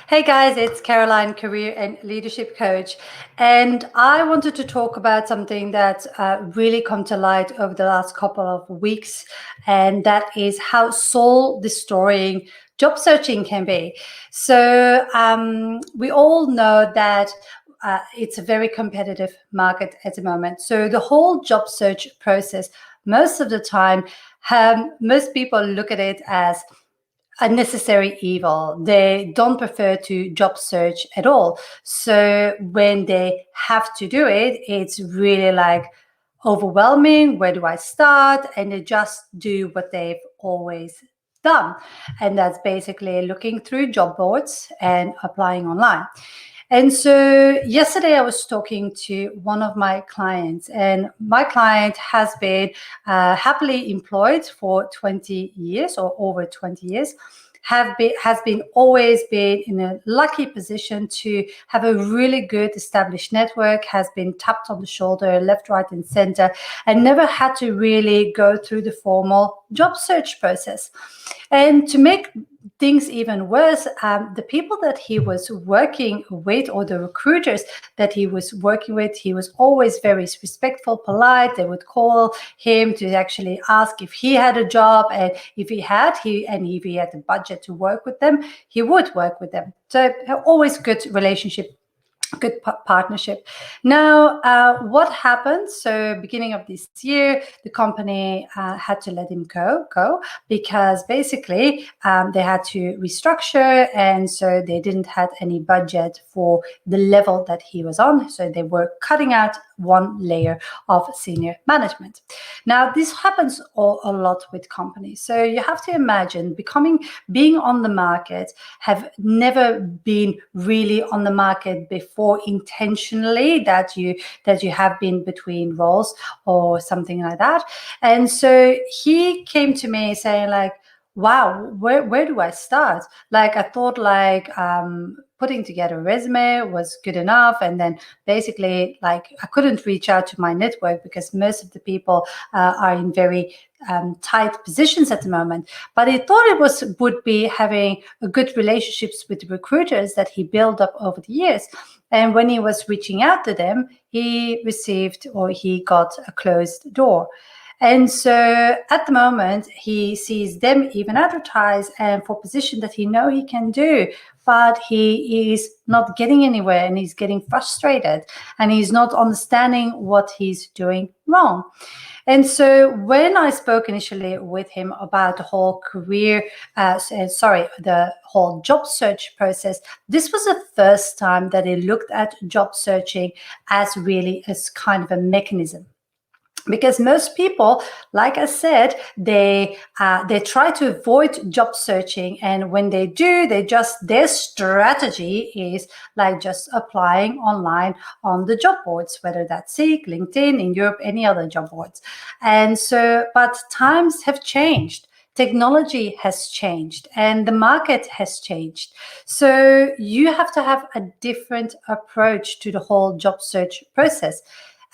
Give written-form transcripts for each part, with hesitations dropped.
Hey guys, it's Caroline, career and leadership coach. And I wanted to talk about something that's really come to light over the last couple of weeks, and that is how soul destroying job searching can be. So we all know that it's a very competitive market at the moment. So the whole job search process, most of the time, most people look at it as a necessary evil. They don't prefer to job search at all. So when they have to do it, it's really like overwhelming. Where do I start? And they just do what they've always done. And that's basically looking through job boards and applying online. And so yesterday I was talking to one of my clients, and my client has been happily employed for 20 years or over 20 years. Has been always been in a lucky position to have a really good established network, has been tapped on the shoulder left, right and center, and never had to really go through the formal job search process. And to make things even worse, the people that he was working with, or the recruiters that he was working with, he was always very respectful, polite. They would call him to actually ask if he had a job, and if he had the budget to work with them, he would work with them. So always good relationship, good partnership. Now, what happened? So, beginning of this year, the company had to let him go because basically they had to restructure, and so they didn't have any budget for the level that he was on. So they were cutting out one layer of senior management. Now, this happens a lot with companies. So you have to imagine being on the market, have never been really on the market before intentionally, that you have been between roles or something like that. And so he came to me saying like, wow, where do I start? Like, I thought like putting together a resume was good enough, and then basically like I couldn't reach out to my network because most of the people are in very tight positions at the moment. But he thought it would be having a good relationships with the recruiters that he built up over the years. And when he was reaching out to them, he got a closed door. And so at the moment, he sees them even advertise and for position that he know he can do, but he is not getting anywhere, and he's getting frustrated, and he's not understanding what he's doing wrong. And so when I spoke initially with him about the whole the whole job search process, this was the first time that he looked at job searching as kind of a mechanism. Because most people, like I said, they try to avoid job searching, and when they do, their strategy is like just applying online on the job boards, whether that's Seek, LinkedIn, in Europe, any other job boards. And so, but times have changed. Technology has changed and the market has changed. So you have to have a different approach to the whole job search process.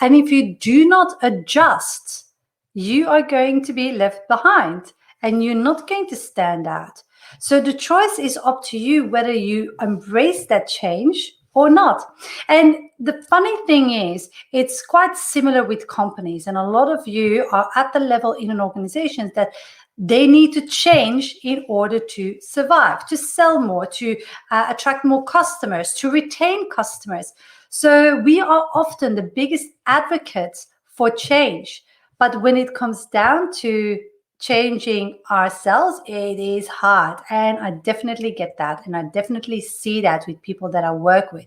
And if you do not adjust, you are going to be left behind and you're not going to stand out. So the choice is up to you whether you embrace that change or not. And the funny thing is, it's quite similar with companies. And a lot of you are at the level in an organization that they need to change in order to survive, to sell more, to attract more customers, to retain customers. So we are often the biggest advocates for change. But when it comes down to changing ourselves, it is hard. And I definitely get that. And I definitely see that with people that I work with.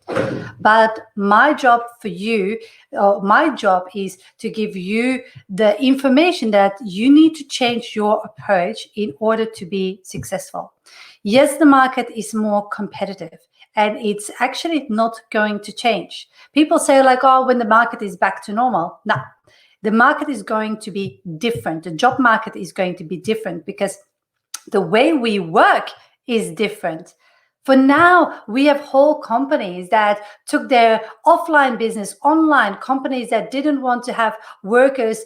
But my job for you, my job is to give you the information that you need to change your approach in order to be successful. Yes, the market is more competitive, and it's actually not going to change. People say like, oh, when the market is back to normal. No, the market is going to be different. The job market is going to be different because the way we work is different. For now, we have whole companies that took their offline business online, companies that didn't want to have workers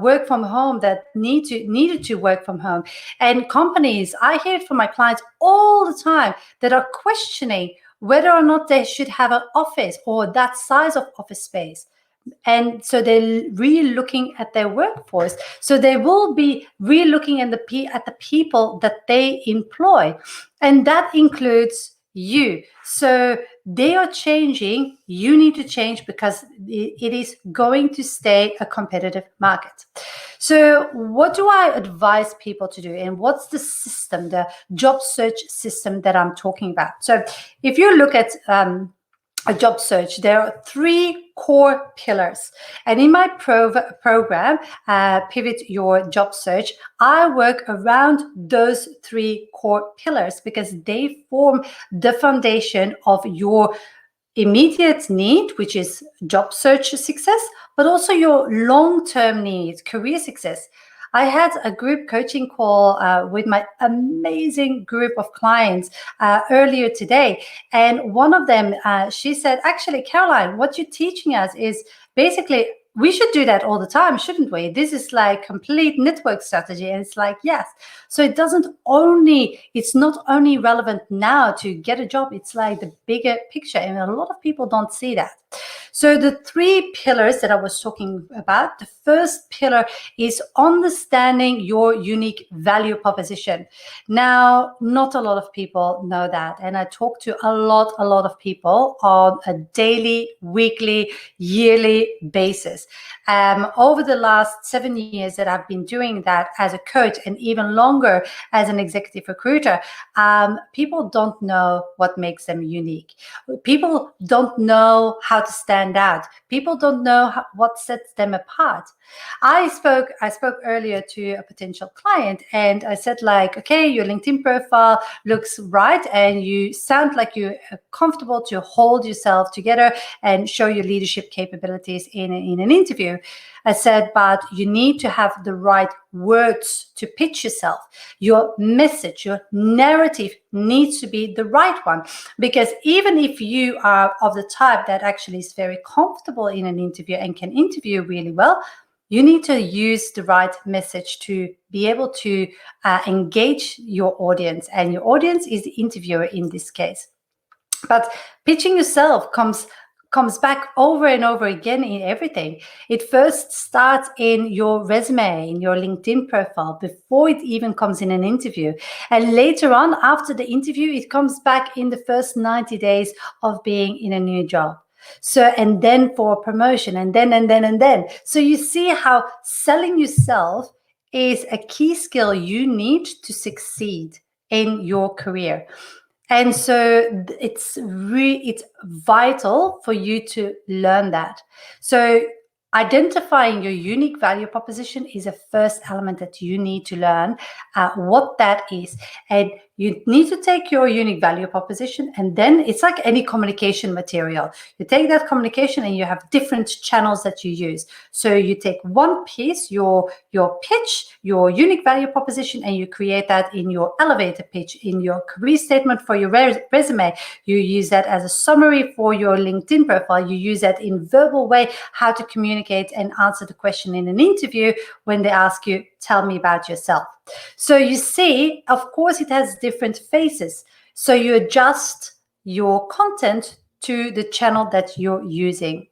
work from home, that needed to work from home. And companies, I hear it from my clients all the time, that are questioning whether or not they should have an office or that size of office space. And so they're really looking at their workforce. So they will be really looking at the people that they employ, and that includes you. So they are changing. You need to change, because it is going to stay a competitive market. So what do I advise people to do, and what's the system, the job search system that I'm talking about? So if you look at a job search, there are 3 core pillars. And in my program, Pivot Your Job Search, I work around those 3 core pillars, because they form the foundation of your immediate need, which is job search success, but also your long-term needs, career success. I had a group coaching call with my amazing group of clients earlier today. And one of them, she said, actually, Caroline, what you're teaching us is basically, we should do that all the time, shouldn't we? This is like complete network strategy. And it's like, yes. So it's not only relevant now to get a job, it's like the bigger picture. And a lot of people don't see that. So the 3 pillars that I was talking about, the first pillar is understanding your unique value proposition. Now, not a lot of people know that. And I talk to a lot of people on a daily, weekly, yearly basis. Over the last 7 years that I've been doing that as a coach, and even longer as an executive recruiter, people don't know what makes them unique. People don't know how to stand out. People don't know what sets them apart. I spoke earlier to a potential client, and I said, like, okay, your LinkedIn profile looks right, and you sound like you're comfortable to hold yourself together and show your leadership capabilities in an interview. I said, but you need to have the right words to pitch yourself. Your message, your narrative needs to be the right one. Because even if you are of the type that actually is very comfortable in an interview and can interview really well, you need to use the right message to be able to engage your audience. And your audience is the interviewer in this case. But pitching yourself comes back over and over again in everything. It first starts in your resume, in your LinkedIn profile, before it even comes in an interview. And later on, after the interview, it comes back in the first 90 days of being in a new job. So, and then for a promotion, and then. So you see how selling yourself is a key skill you need to succeed in your career. And so it's vital for you to learn that. So identifying your unique value proposition is a first element that you need to learn what that is. And you need to take your unique value proposition, and then it's like any communication material. You take that communication and you have different channels that you use. So you take one piece, your pitch, your unique value proposition, and you create that in your elevator pitch, in your career statement for your resume. You use that as a summary for your LinkedIn profile. You use that in verbal way, how to communicate and answer the question in an interview when they ask you, tell me about yourself. So you see, of course, it has different phases. So you adjust your content to the channel that you're using.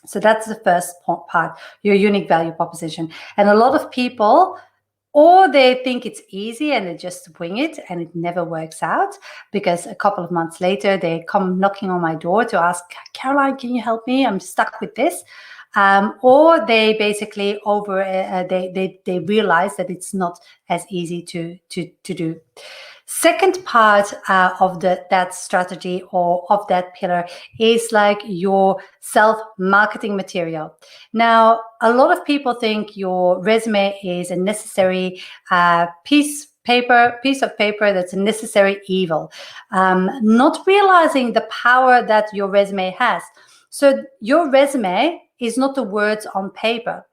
So that's the first part, your unique value proposition. And a lot of people, or they think it's easy and they just wing it, and it never works out, because a couple of months later, they come knocking on my door to ask, Caroline, can you help me? I'm stuck with this. Or they basically they realize that it's not as easy to do. Second part of that strategy or of that pillar is like your self-marketing material. Now, a lot of people think your resume is a necessary piece of paper that's a necessary evil, not realizing the power that your resume has. So your resume is not the words on paper.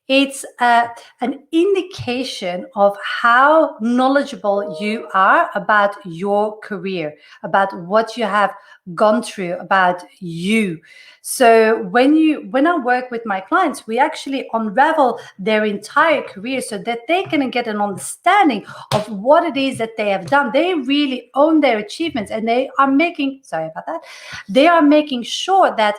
It's an indication of how knowledgeable you are about your career, about what you have gone through, about you. So when I work with my clients, we actually unravel their entire career so that they can get an understanding of what it is that they have done. They really own their achievements, and they are making, sorry about that, they are making sure that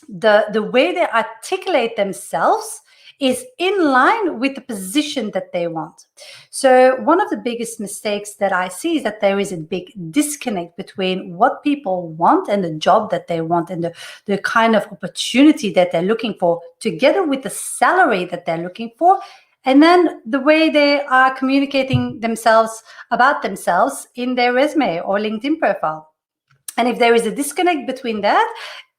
the way they articulate themselves is in line with the position that they want. So one of the biggest mistakes that I see is that there is a big disconnect between what people want and the job that they want, and the kind of opportunity that they're looking for, together with the salary that they're looking for, and then the way they are communicating themselves about themselves in their resume or LinkedIn profile. And if there is a disconnect between that,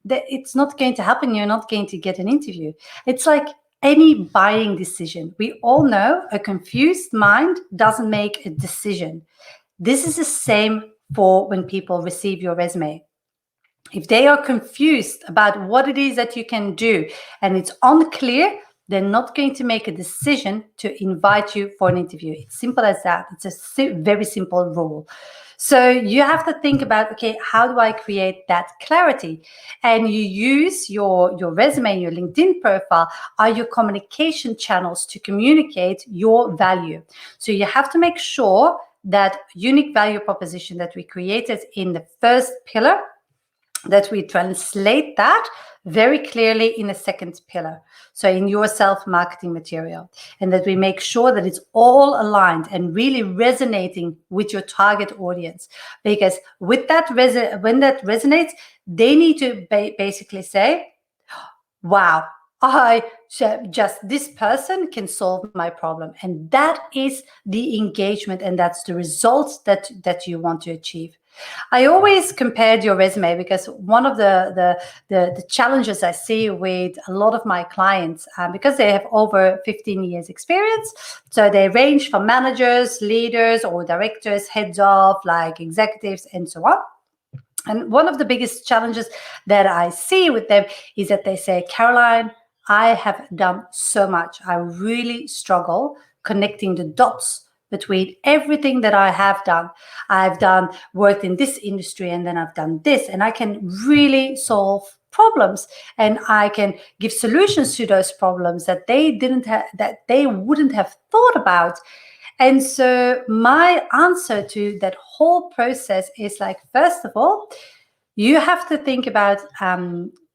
it's not going to happen. You're not going to get an interview. It's like any buying decision. We all know a confused mind doesn't make a decision. This is the same for when people receive your resume. If they are confused about what it is that you can do and it's unclear, they're not going to make a decision to invite you for an interview. It's simple as that. It's a very simple rule. So you have to think about, okay, how do I create that clarity? And you use your resume, your LinkedIn profile are your communication channels to communicate your value. So you have to make sure that unique value proposition that we created in the first pillar, that we translate that very clearly in the second pillar, so in your self-marketing material, and that we make sure that it's all aligned and really resonating with your target audience. Because with that, when that resonates, they need to basically say, wow, this person can solve my problem. And that is the engagement, and that's the results that you want to achieve. I always compared your resume, because one of the challenges I see with a lot of my clients, because they have over 15 years experience, so they range from managers, leaders, or directors, heads of, like executives, and so on. And one of the biggest challenges that I see with them is that they say, Caroline, I have done so much. I really struggle connecting the dots between everything that I have done. I've worked in this industry, and then I've done this, and I can really solve problems, and I can give solutions to those problems that they wouldn't have thought about. And so my answer to that whole process is, like, first of all, you have to think about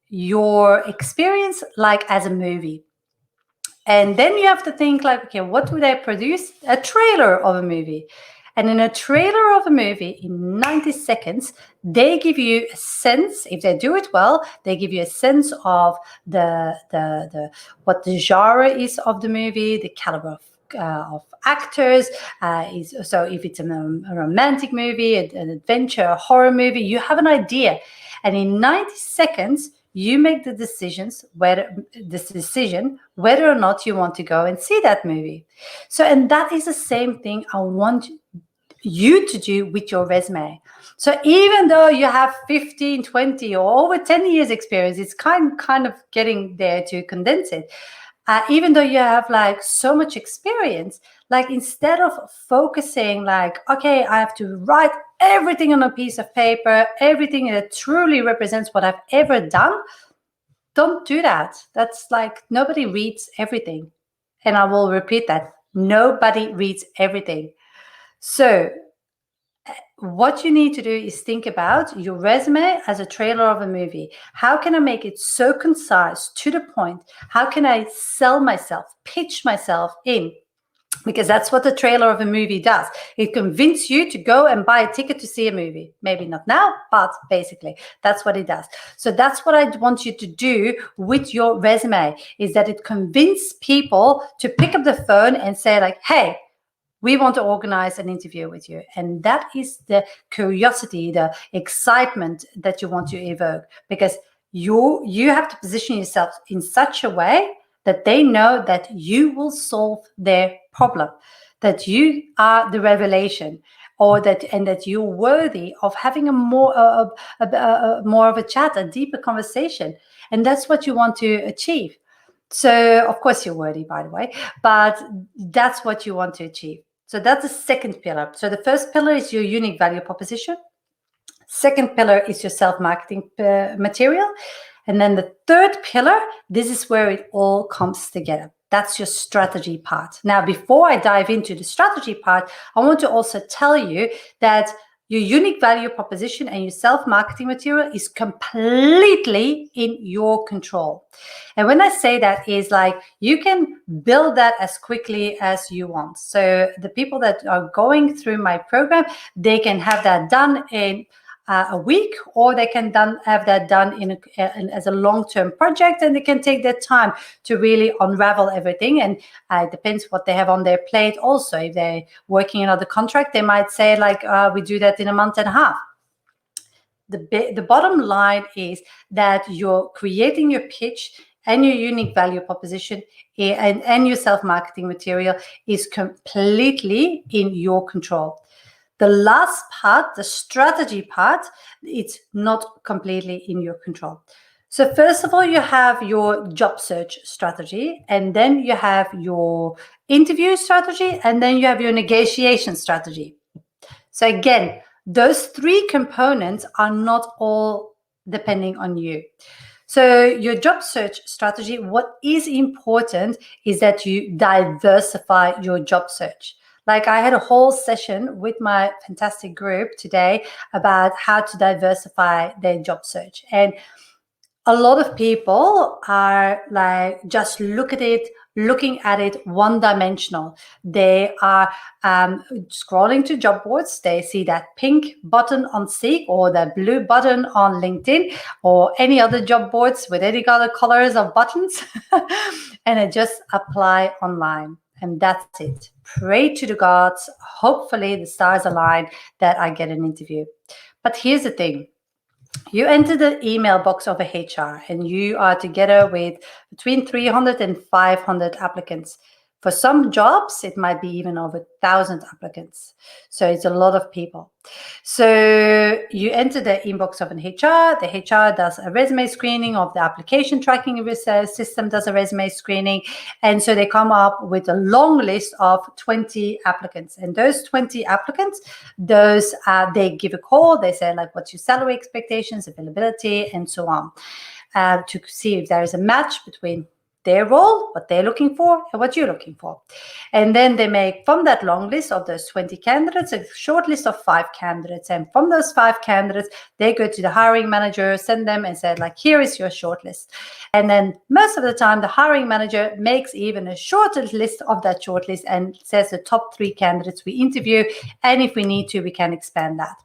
your experience like as a movie. And then you have to think, like, okay, what would I produce? A trailer of a movie. And in a trailer of a movie, in 90 seconds, they give you a sense, if they do it well, they give you a sense of what the genre is of the movie, the caliber of actors. So if it's a romantic movie, an adventure, a horror movie, you have an idea. And in 90 seconds, you make the decision whether or not you want to go and see that movie. So, and that is the same thing I want you to do with your resume. So even though you have 15, 20, or over 10 years experience, it's kind of getting there to condense it. Even though you have like so much experience, like, instead of focusing like, okay, I have to write everything on a piece of paper, everything that truly represents what I've ever done, don't do that. That's like, nobody reads everything. And I will repeat that. Nobody reads everything. So what you need to do is think about your resume as a trailer of a movie. How can I make it so concise, to the point? How can I sell myself, pitch myself in? Because that's what the trailer of a movie does. It convinces you to go and buy a ticket to see a movie. Maybe not now, but basically that's what it does. So that's what I want you to do with your resume, is that it convinces people to pick up the phone and say, like, hey, we want to organize an interview with you. And that is the curiosity, the excitement that you want to evoke, because you have to position yourself in such a way that they know that you will solve their problem, that you are the revelation, or that you're worthy of having a more of a chat, a deeper conversation. And that's what you want to achieve. So, of course, you're worthy, by the way, but that's what you want to achieve. So that's the second pillar. So the first pillar is your unique value proposition. Second pillar is your self-marketing material. And then the third pillar, this is where it all comes together. That's your strategy part. Now, before I dive into the strategy part, I want to also tell you that your unique value proposition and your self-marketing material is completely in your control. And when I say that, is like you can build that as quickly as you want. So the people that are going through my program, they can have that done in a week, or they can have that done as a long-term project, and they can take their time to really unravel everything. And it depends what they have on their plate. Also, if they're working another contract, they might say like, we do that in a month and a half. The bottom line is that you're creating your pitch and your unique value proposition and your self-marketing material is completely in your control. The last part, the strategy part, it's not completely in your control. So first of all, you have your job search strategy, and then you have your interview strategy, and then you have your negotiation strategy. So again, those three components are not all depending on you. So your job search strategy, what is important is that you diversify your job search. Like I had a whole session with my fantastic group today about how to diversify their job search. And a lot of people are like just looking at it one-dimensional. They are scrolling to job boards. They see that pink button on Seek or the blue button on LinkedIn or any other job boards with any other colors of buttons, and they just apply online. And that's it. Pray to the gods. Hopefully the stars align that I get an interview. But here's the thing. You enter the email box of a HR and you are together with between 300 and 500 applicants. For some jobs, it might be even over 1,000 applicants. So it's a lot of people. So you enter the inbox of an HR. The HR does a resume screening, of the application tracking system does a resume screening. And so they come up with a long list of 20 applicants. And those 20 applicants, they give a call. They say, like, what's your salary expectations, availability, and so on, to see if there is a match between their role, what they're looking for, and what you're looking for. And then they make, from that long list of those 20 candidates, a short list of 5 candidates. And from those 5 candidates, they go to the hiring manager, send them and say, like, here is your short list. And then most of the time, the hiring manager makes even a shorter list of that short list and says the top 3 candidates we interview. And if we need to, we can expand that.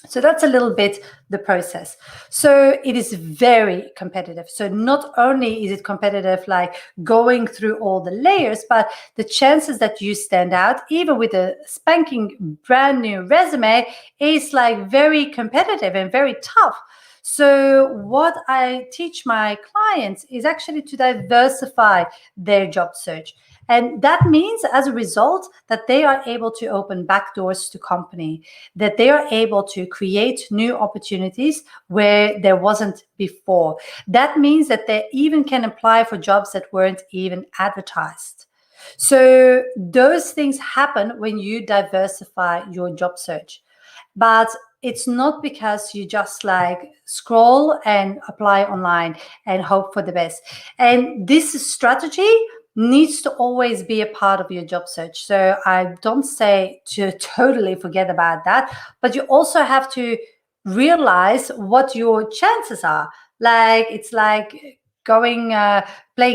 So that's a little bit the process. So it is very competitive. So not only is it competitive, like going through all the layers, but the chances that you stand out, even with a spanking brand new resume, is like very competitive and very tough. So what I teach my clients is actually to diversify their job search. And that means, as a result, that they are able to open back doors to company, that they are able to create new opportunities where there wasn't before. That means that they even can apply for jobs that weren't even advertised. So those things happen when you diversify your job search. But it's not because you just like scroll and apply online and hope for the best. And this strategy needs to always be a part of your job search. So I don't say to totally forget about that, but you also have to realize what your chances are. Like, it's like playing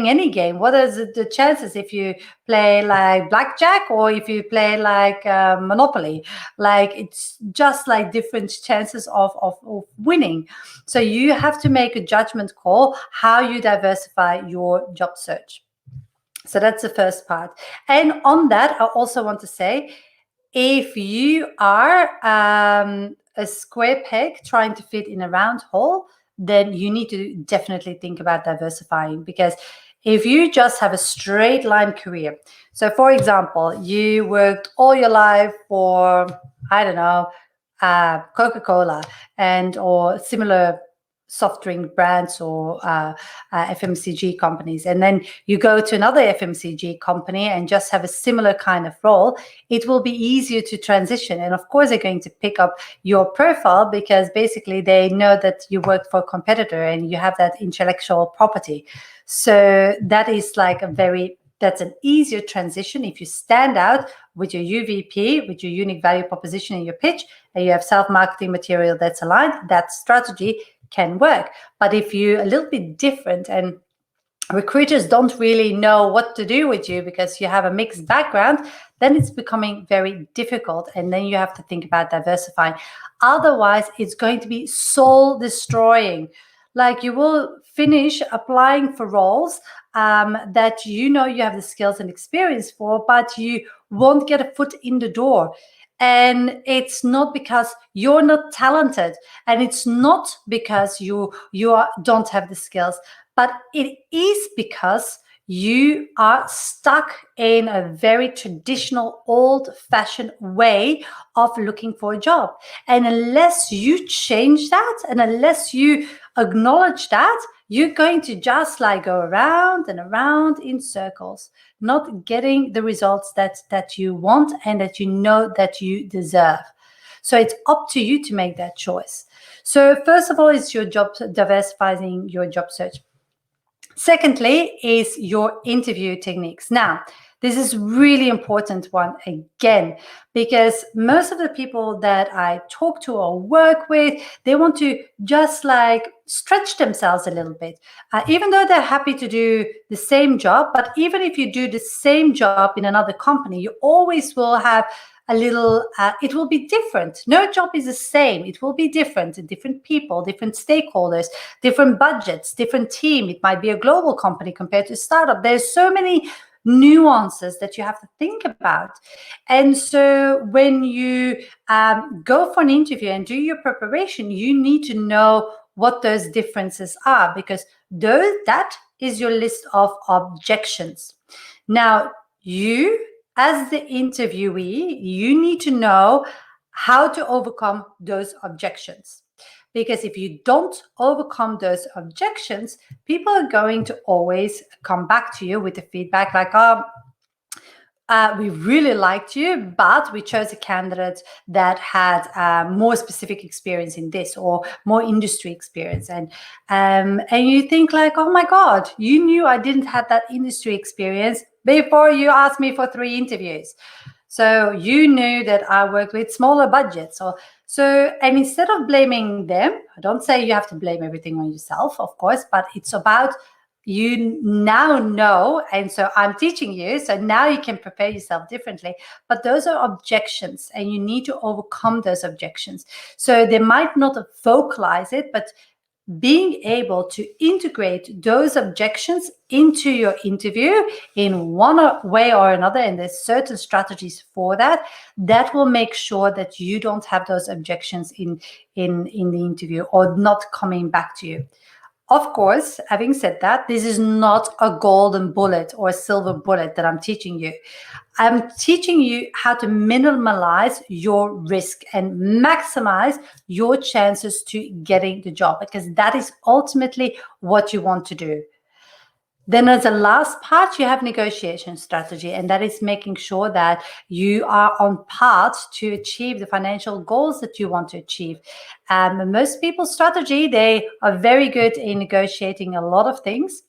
any game. What are the chances if you play like blackjack or if you play like Monopoly? Like, it's just like different chances of winning. So you have to make a judgment call how you diversify your job search. So that's the first part. And on that, I also want to say, if you are a square peg trying to fit in a round hole, then you need to definitely think about diversifying. Because if you just have a straight line career, so for example, you worked all your life for, I don't know, Coca-Cola or similar soft drink brands or FMCG companies, and then you go to another FMCG company and just have a similar kind of role, it will be easier to transition. And of course, they're going to pick up your profile because basically they know that you work for a competitor and you have that intellectual property. So that is like that's an easier transition if you stand out with your UVP, with your unique value proposition in your pitch, and you have self-marketing material that's aligned. That strategy can work. But if you're a little bit different and recruiters don't really know what to do with you because you have a mixed background, then it's becoming very difficult. And then you have to think about diversifying. Otherwise, it's going to be soul destroying. Like, you will finish applying for roles that you know you have the skills and experience for, but you won't get a foot in the door. And it's not because you're not talented, and it's not because you don't have the skills, but it is because you are stuck in a very traditional, old-fashioned way of looking for a job. And unless you change that, and unless you acknowledge that, you're going to just like go around and around in circles, not getting the results that you want and that you know that you deserve. So it's up to you to make that choice. So first of all, it's your job, diversifying your job search. Secondly is your interview techniques. Now, this is really important one again, because most of the people that I talk to or work with, they want to just like stretch themselves a little bit, even though they're happy to do the same job. But even if you do the same job in another company, you always will have a little, it will be different. No job is the same. It will be different. Different people, different stakeholders, different budgets, different team. It might be a global company compared to a startup. There's so many nuances that you have to think about. And so when you go for an interview and do your preparation, you need to know what those differences are, because that is your list of objections. Now, you, as the interviewee, you need to know how to overcome those objections. Because if you don't overcome those objections, people are going to always come back to you with the feedback like, we really liked you, but we chose a candidate that had more specific experience in this or more industry experience. And you think like, oh my God, you knew I didn't have that industry experience before you asked me for 3 interviews. So you knew that I worked with smaller budgets. And instead of blaming them, I don't say you have to blame everything on yourself, of course, but it's about you now know, and so I'm teaching you, so now you can prepare yourself differently. But those are objections, and you need to overcome those objections. So they might not vocalize it, but being able to integrate those objections into your interview in one way or another, and there's certain strategies for that, that will make sure that you don't have those objections in the interview or not coming back to you. Of course, having said that, this is not a golden bullet or a silver bullet that I'm teaching you. I'm teaching you how to minimize your risk and maximize your chances to getting the job, because that is ultimately what you want to do. Then as a last part, you have negotiation strategy, and that is making sure that you are on path to achieve the financial goals that you want to achieve. Most people's strategy, they are very good in negotiating a lot of things,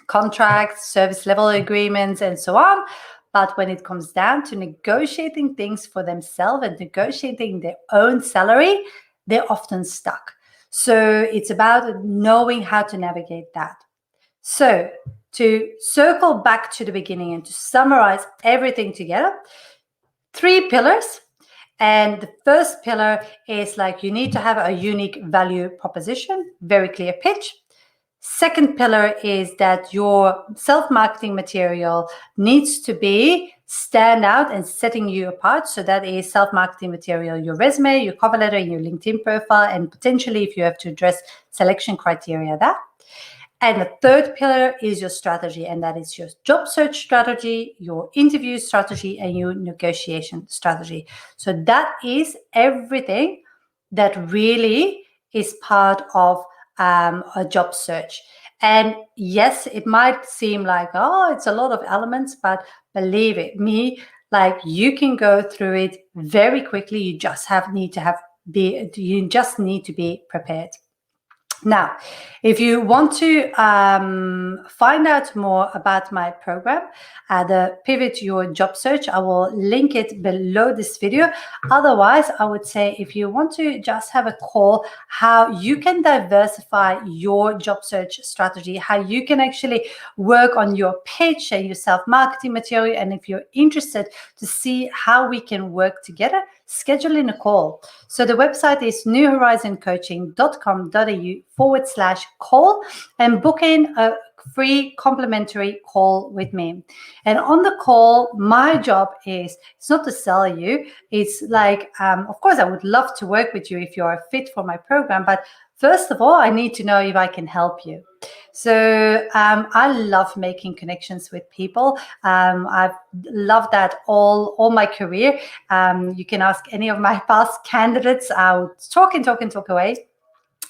contracts, service level agreements, and so on. But when it comes down to negotiating things for themselves and negotiating their own salary, they're often stuck. So it's about knowing how to navigate that. So to circle back to the beginning and to summarize everything together, 3 pillars. And the first pillar is like you need to have a unique value proposition, very clear pitch. Second pillar is that your self-marketing material needs to be stand out and setting you apart. So that is self-marketing material, your resume, your cover letter, your LinkedIn profile, and potentially if you have to address selection criteria, that. And the third pillar is your strategy, and that is your job search strategy, your interview strategy, and your negotiation strategy. So that is everything that really is part of a job search. And yes, it might seem like, oh, it's a lot of elements, but believe it, like you can go through it very quickly. You just need to be prepared. Now, if you want to find out more about my program, the Pivot Your Job Search, I will link it below this video. Otherwise, I would say if you want to just have a call, how you can diversify your job search strategy, how you can actually work on your pitch and your self-marketing material, and if you're interested to see how we can work together, schedule in a call. So the website is newhorizoncoaching.com.au/call and book in a free complimentary call with me. And on the call, my job is, it's not to sell you. It's like, of course, I would love to work with you if you are fit for my program. But first of all, I need to know if I can help you. So I love making connections with people. I've loved that all my career. You can ask any of my past candidates. I would talk away.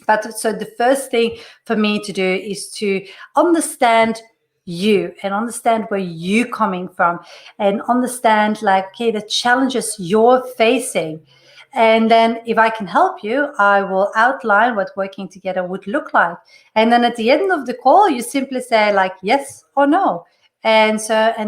But so the first thing for me to do is to understand you and understand where you're coming from and understand, like, okay, the challenges you're facing. And then if I can help you, I will outline what working together would look like. And then at the end of the call, you simply say like yes or no. And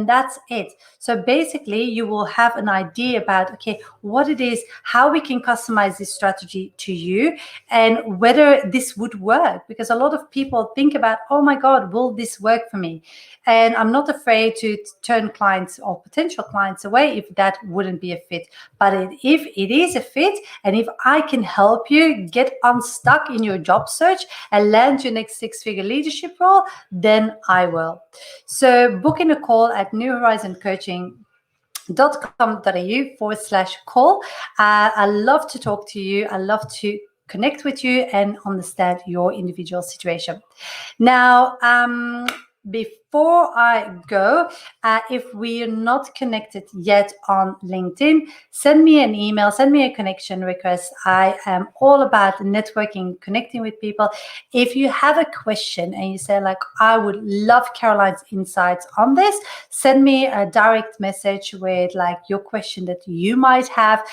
that's it. So basically you will have an idea about, okay, what it is, how we can customize this strategy to you and whether this would work. Because a lot of people think about, oh my God, will this work for me? And I'm not afraid to turn clients or potential clients away if that wouldn't be a fit. But if it is a fit, and if I can help you get unstuck in your job search and land your next six-figure leadership role, then I will. So book in a call at newhorizoncoaching.com.au/call. I love to talk to you. I love to connect with you and understand your individual situation. Now, before I go, if we're not connected yet on LinkedIn, send me an email, send me a connection request. I am all about networking, connecting with people. If you have a question and you say like, I would love Caroline's insights on this, send me a direct message with like your question that you might have,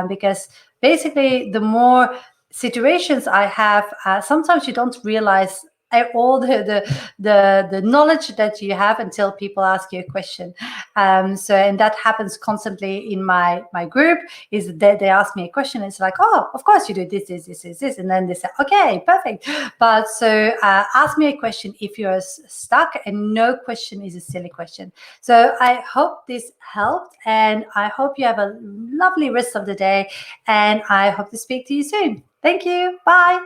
because basically the more situations I have, sometimes you don't realize all the knowledge that you have until people ask you a question. And that happens constantly in my group, is that they ask me a question. It's like, oh, of course you do this, and then they say, okay, perfect. But so ask me a question if you're stuck, and no question is a silly question. So I hope this helped, and I hope you have a lovely rest of the day, and I hope to speak to you soon. Thank you. Bye.